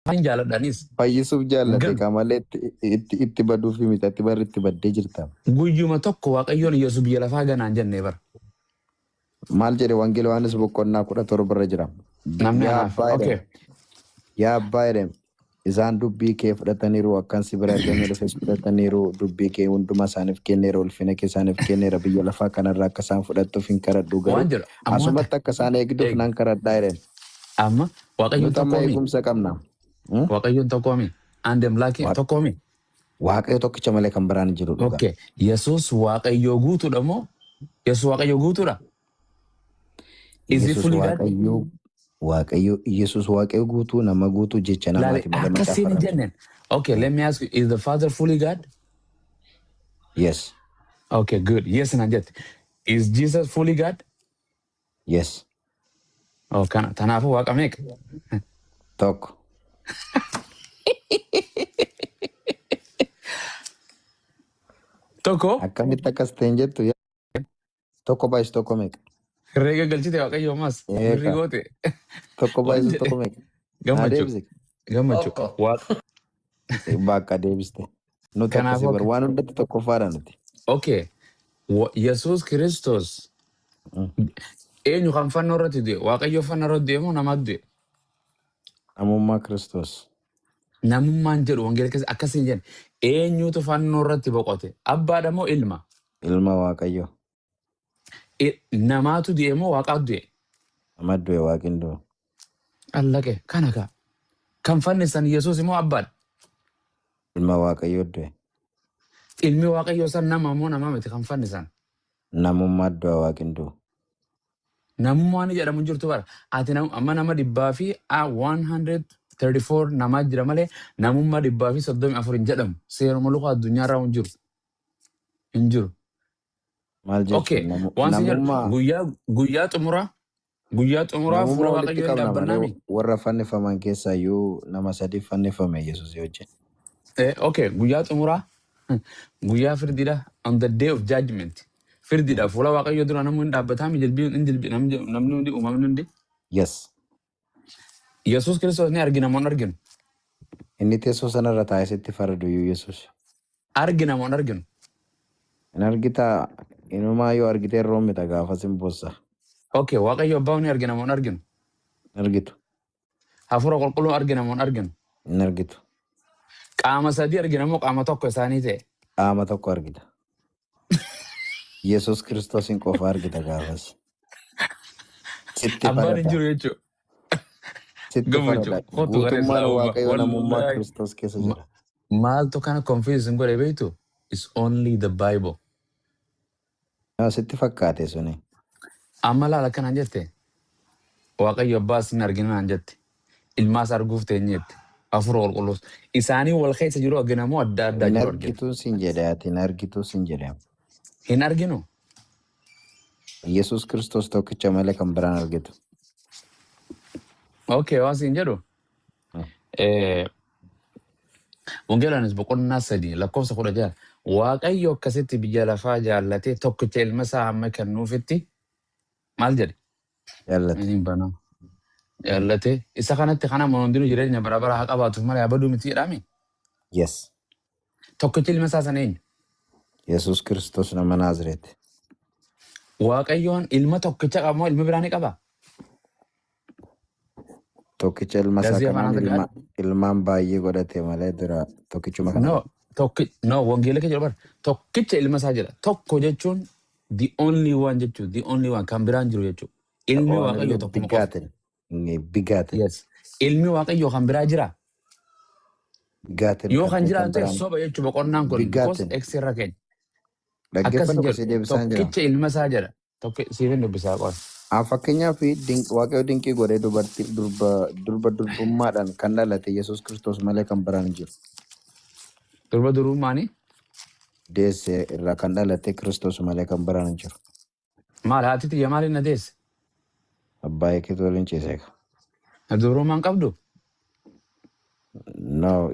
Waan jaaladhanis fayyisuuf jaallate qamalee itti baduu fi mixatti barri itti baddee jirta. guyyuma tokko Waaqayyoon Yesuus biyya lafaa ganaan jennee bara. Maal jedhe Wangeela Yohaannis boqonnaa 17 irra jira. Namni anaaf. Okay. Yaa abbaa jedhem isaan dubbii kee fudhataniiru akkan si bira argamee dhufes fudhataniiru dubbii kee hunduma isaaniif kenneera ulfina kee isaaniif kenneera biyya lafaa kanarraa akka isaan fudhattuuf hin kadhadhu garuu asumatti akka isaan eegduuf nan kadhadhaa jedhen. Amma Waaqayyoon tokkoomi. Eegumsa qabna. Waaqayyoon tokkoomi. Andem laakii tokkoomi. Waaqayyo tokkicha malee kan biraan jiru dhuga. Okay. Yesuus Waaqayyoo guutuudha moo? Yesuus Waaqayyoo guutuudha? Is it fully God? Waaqayyo Yesuus Waaqayyo guutuu nama guutuu jecha namaati. Akkasiin jenneen. Okay, let me ask you, is the Father fully God? Yes. Okay, good. Yes, Nanjet. Is Jesus fully God? Yes. Oh, tanaafuu Waaqa meeqa? Tokko. Tokko? Akkamitti akkas ta'in jettu tokko baay'is tokko meeqa? Herreega galchite Waaqayyo ammas. Hirri goote. Tokko baay'is tokko meeqa? Gammachuu. Gammachuu. Waaqa. Bakka deebiste. Nuti akkasii bar waan hundatti tokkoffaadha nuti. Okay. Yesuus Kiristoos eenyu kan fannoo irratti du'e? Waaqayyo fannoo irratti du'e moo namaatu du'e? Namummaa Kiristoos. Namummaan jedhu wangeela keessa akkasiin jenna. Eenyutu fannoo irratti boqote? Abbaadha moo ilma? Ilma Waaqayyo. Namaatu du'e moo Waaqaatu du'e? Nama du'e Waaqin du'e. Allaqe kana kaa. Kan fannisan Yesuus immoo abbaadha. Ilma Waaqayyo du'e. Ilmi Waaqayyo san nama moo nama miti kan fannisan? Namummaa du'e Waaqin du'e. Namummaan jedhamu jirtu bara. Ati amma nama 134 namaa jira malee namummaa 134 hin jedhamu. Seeruma luka addunyaarraa hin jiru. Hin jiru. Maal jechuun? Okay. Waan si jedhu guyyaa xumuraa fuula Waaqayyoo hin dhaabbannaami. Warra fannifaman keessaa iyyuu nama 3 fannifame Yesuus wajjin. Okay. Guyyaa xumuraa guyyaa firdiidha. On the day of judgment. Firdiidha. Fuula Waaqayyoo dura namni hin dhaabbataami namni hundi uumamni hundi. Yes. Yesuus Kiristoos ni argina moo hin arginu? Inni teessoo sanarra taa'ee sitti faradu iyyuu Yesuus. Argina moo hin arginu? Hin argitaa inumaa yoo argitee roomita gaafa simbossa. Okay, Waaqayyo abbaa ni argina moo hin arginu? Hin argitu. Hafuura qulqulluu argina moo hin arginu? Hin argitu. Qaama sadii argina moo qaama tokko isaanii ta'e? Qaama tokko argita. Yesuus Kiristoosin qofa argita gaafas. Abbaan hin jiru jechuudha. Gammachuu. Guutummaan Waaqayyo namummaa Kiristoos keessa jira. Maaltu kana confuse hin godhe beektu? It's only the Bible. Sitti fakkaate suni. Amma laala kanaan jette. Waaqayyo abbaas hin argina naan jette. Ilmaas arguuf teenyeette. Hafuura qulqulluus. Isaanii wal keessa jiru argina moo adda addaa jiru argina? Hin argituu sin jedhe ati hin argituu sin jedhe. Hin arginu? Yesuus Kiristoos tokkicha malee kan biraan argitu. Okay, waan siin jedhu. Wangeelaanis boqonnaa 3 lakkoofsa 16 Waaqayyo akkasitti biyya lafaa jaallatee tokkicha ilma isaa hamma kennuufitti maal jedhe? Jaallate. Jaallate. Isa kanatti kana hundinuu jireenya bara baraa haa qabaatuuf malee abaduu miti jedhami? Yes. Tokkicha ilma isaa sana eenyu? Yesuus Kiristoos nama Naazreeti. Waaqayyoon ilma tokkicha qaba moo ilma biraa ni qaba? Tokkicha ilma isaa kanaan ilmaan baay'ee godhate malee dura tokkichuma kana. No, wangeela keessa jiru tokkicha ilma isaa jedha. Tokko jechuun the only one jechuudha. The only one kan biraan jiru jechuudha. Ilmi Waaqayyoo tokkuma qofa. Bigaate. Yes. Ilmi Waaqayyoo kan biraa jira. Bigaate. Yoo kan jiraan ta'e soba jechuudha boqonnaan kun. Because exirra keenya. Dhaggeeffatu si deebisaan jira. Tokkicha ilma isaa jedha. Siifin dubbisaa qofa. Fakkeenyaaf Waaqayyo dinqii godhee durbummaadhaan kan dhalate Yesuus Kiristoos malee kan biraan jiru. Durbummaani? Deesse irraa kan dhalate Kiristoos malee kan biraan jiru. Maal haati xiyya maaliin na deesse? Abbaa eekeetu waliin ciiseeka. Dubrummaan qabdu? No,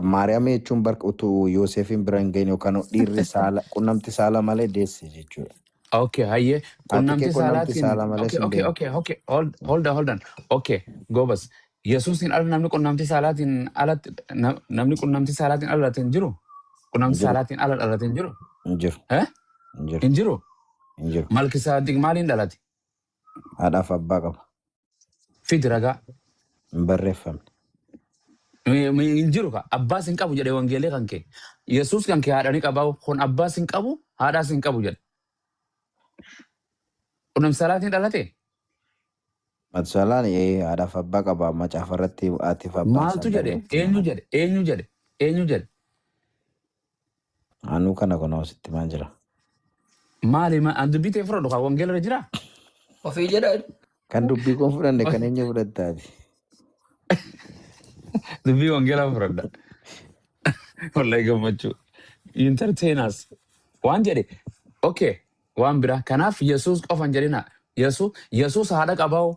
Maariyaam jechuun barka utuu Yoosefiin bira hin geenye yookaan dhiirri qunnamti saala malee deesse jechuudha. Okay, haye. Qunnamti saala malee. Okay. Hold on. Okay, Gobas. Yesuusin ala namni qunnamtii saalaatiin alatti namni qunnamtii saalaatiin ala dhalate hin jiru. Qunnamtii Jiru. saalaatiin ala dhalate hin jiru. Jiru. Eh? Jiru. Hin jiru. Jiru. Malkisaadiq maaliin dhalate? Haadhaaf abbaa qaba. Fidi ragaa. Hin barreeffamne. Hin jiru ka abbaas hin qabu jedhe wangeelee kan kee. Yesuus kan kee haadhanii qabaa kun abbaas hin qabu haadhaas hin qabu jedhe. Qunnamtii saalaatiin dhalate? Matsalaan haadhaaf abbaa qaba macaafa irratti haatiif abbaan Maaltu jedhe? Eenyu jedhe? Eenyu jedhe? Eenyu jedhe? Anuu kana kunuunsitti maal jira? Maali an dubbii ta'e fudhadhu kan wangeela irra jira? Ofii jedhan. Kan dubbii kun fudhanne kan eenyu fudhattaati? Dubbii wangeela fudhadha. Wallahi gammachuu. Entertainers. Waan jedhe. Okay. Waan biraa. Kanaaf Yesuus qofan jedhina. Yesuus haadha qabaa.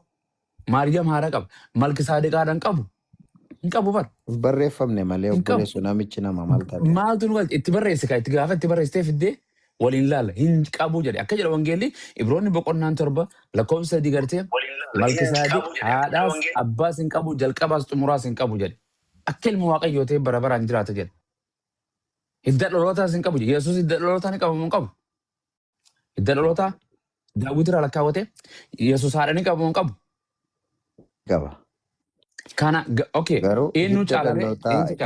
Maariyaam haadha qaba. Malkisaadiq haadha hin qabu. Hin qabu bar. Hin barreeffamne malee obboleessu namichi nama maal taate? Maaltu nu galche itti barreesse ka itti gaafa itti barreessitee fiddee waliin laala hin qabu jedhe. Akka jedha wangeelli Ibroonni boqonnaan 7 lakkoofsa 3 gartee Malkisaadiq haadhaas abbaas hin qabu jalqabaas xumuraas hin qabu jedhe. Akka ilma Waaqayyoo ta'e bara baraan jiraata jedhe. Hidda dhalootaas hin qabu jedhe. Yesuus hidda dhalootaa ni qabu hin qabu. Hidda dhalootaa Daawit irraa lakkaawwate Yesuus haadha ni qabu hin qabu. Qaba. Kana okay. Garuu Eenyu caalare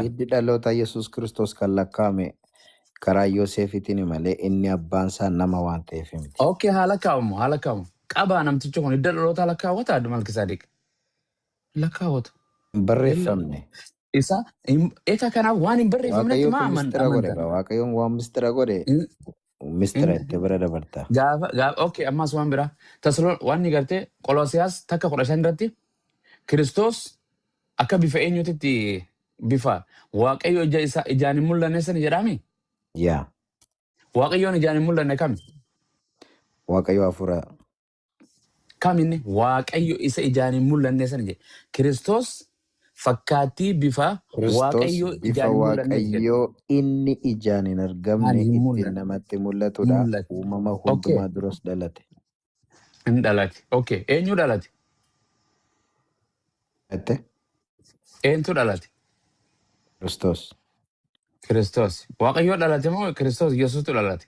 hiddi dhaloota Yesuus Kiristoos kan lakkaa'ame karaa Yoosefiitiin malee inni abbaan isaa nama waan ta'eef miti. Okay, haala kaa'amu. Qabaa namtichi kun hidda dhalootaa lakkaawwata adda Malkisaadiq. Lakkaawwata. Hin barreeffamne. Isa eeka kanaaf waan hin barreeffamnetti maa amantaa? Waaqayyoon waan mistira godhe mistira itti bira dabarta. Gaafa okay ammas waan biraa. Tasaloon waan ni gartee Qoloosiyaas takka 15 irratti Kiristoos akka bifa eenyuutitti bifa Waaqayyo ijaan hin mul'anne sana jedhami? Yaa. Waaqayyoon ijaan hin mul'anne kami? Waaqayyo hafuura. Kaminni Waaqayyo isa ijaan hin mul'anne sana jedhe. Kiristoos fakkaattii bifa Waaqayyo ijaan hin mul'anne jedhe. Waaqayyo inni ijaan hin argamne ittiin namatti mul'atudha. Uumama hundumaa duras dhalate. Hin dhalate. Okay. Eenyu dhalate? Ette? Eenyutu dhalate? Kiristoos. Waaqayyo dhalate moo Kiristoos Yesuustu dhalate?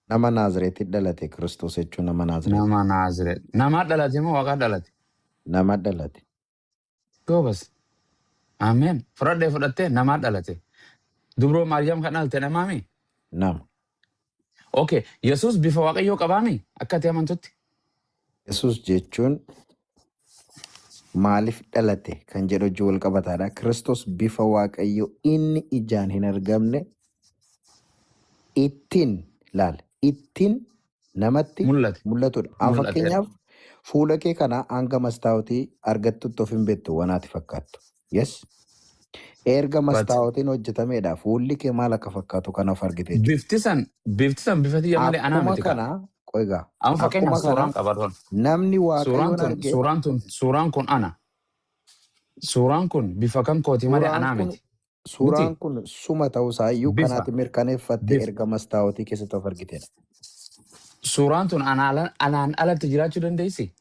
Nama Naazreetti dhalate Kiristoos jechuun nama Naazreet. Nama Naazreet. Nama dhalate moo Waaqa dhalate? Nama dhalate. Goobas. Ameen. Fudhattee nama dhalate. Dubroo Maariyaam kan dhalte namaami? Nama. Okay. Yesuus bifa Waaqayyoo qabaami? Akka ati amantutti? Yesuus jechuun maaliif dhalate kan jedhu hojii wal qabataadha. Kiristoos bifa Waaqayyoo inni ijaan hin argamne ittiin namatti mul'atudha. Fakkeenyaaf fuula kee kana hanga mastaawotii argattutti of hin beektu wanaati fakkaattu. Yes. Erga mastaawotiin hojjetamedha. Fuulli kee maal akka fakkaatu kan of argite. Bifti san bifati malee anaa miti kana qoigaa. Amma fakkeenyaaf suuraan qabaatoon. Namni Waaqayyoon arge. Suuraan kun ana. Suuraan kun bifa kan kooti malee anaa miti. Suuraan kun suma ta'uusaa iyyuu kanaatti mirkaneeffattee erga mastaawotii keessatti of argitedha. Suuraan tun anaan alatti jiraachuu dandeessi?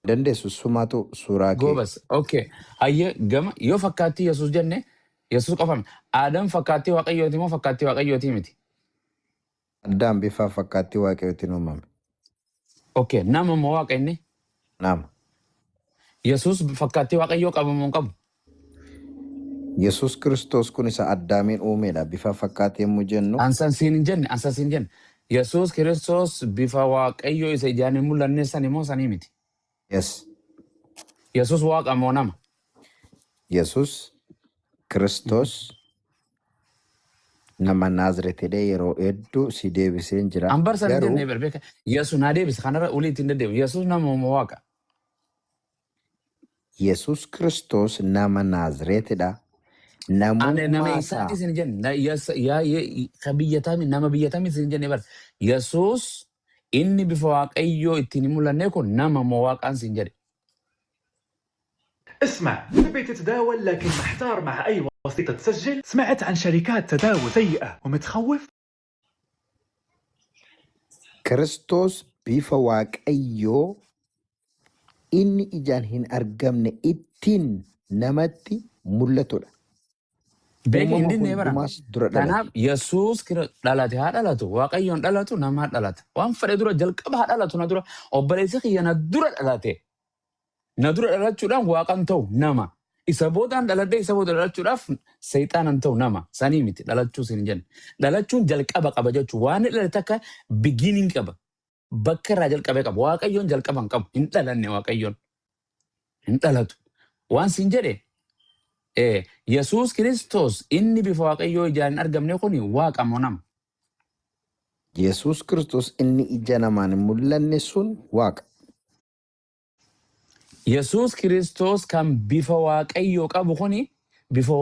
Dandeessu sumatu suuraa kee. Goobas. Okay. Hayyee gama yoo fakkaattii Yesuus jenne Yesuus qofame. Aadam fakkaattii Waaqayyooti moo fakkaattii Waaqayyooti miti? Addaan bifa fakkaattii Waaqayyootiin uumame. Okay. Nama moo Waaqa inni? Nama. Yesuus fakkaattii Waaqayyoo qabu moo qabu? Yesuus Kiristoos kun isa Addaamiin uumedha. Bifa fakkaattii yemmuu jennu. Ansaan siin jenne. Yesuus Kiristoos bifa Waaqayyoo isa ijaan hin mul'anne sani moo sanii miti? Yes. Yesuus Waaqa moo nama? Yesuus Kiristoos nama Naazreetidha yeroo hedduu si deebisee jira. An barsan jennee beeka. Yesuus naa deebise kanarra ulii ittiin deddeemu. Yesuus nama moo Waaqa? Yesuus Kiristoos nama Naazreetidha. Nama isaan isin jenne nama biyyatami isin jenne bar. Yesuus inni bifa Waaqayyoo ittiin hin mul'anne kun nama moo Waaqaan isin jedhe. اسمع تبي تتداول لكن محتار مع أي وسيطة تسجل؟ سمعت عن شركات تداول سيئة ومتخوف؟ Kiristoos bifa Waaqayyoo inni ijaan hin argamne ittiin namatti mul'atudha. Beeki Uumama hindi bara. hundumaas dura Kanaaf dhalate. Yesuus dhalate haa dhalatu. Waaqayyoon dhalatu nama haa dhalata. Waan fedhe dura jalqaba haa dhalatu na dura. Obboleessi kiyya na dura dhalate. Na dura dhalachuudhaan waaqan ta'u nama. Isa boodaan dhaladhee isa booda dhalachuudhaaf seexaanan ta'u nama. Sanii miti dhalachuus hin jenne. Dhalachuun jalqaba qaba jechuun waan dhalate akka beginning qaba. Bakka irraa jalqabee qaba. Waaqayyoon jalqaba hin qabu. Hin dhalanne waaqayyoon. Hin dhalatu. Waan siin jedhe Yesuus Kiristoos inni bifa waaqayyoo ijaan hin argamne kuni waaqa moo nama? Yesuus Kiristoos inni ija namaan hin mul'anne sun waaqa. Yesuus Kiristoos kan bifa waaqayyoo qabu kuni bifa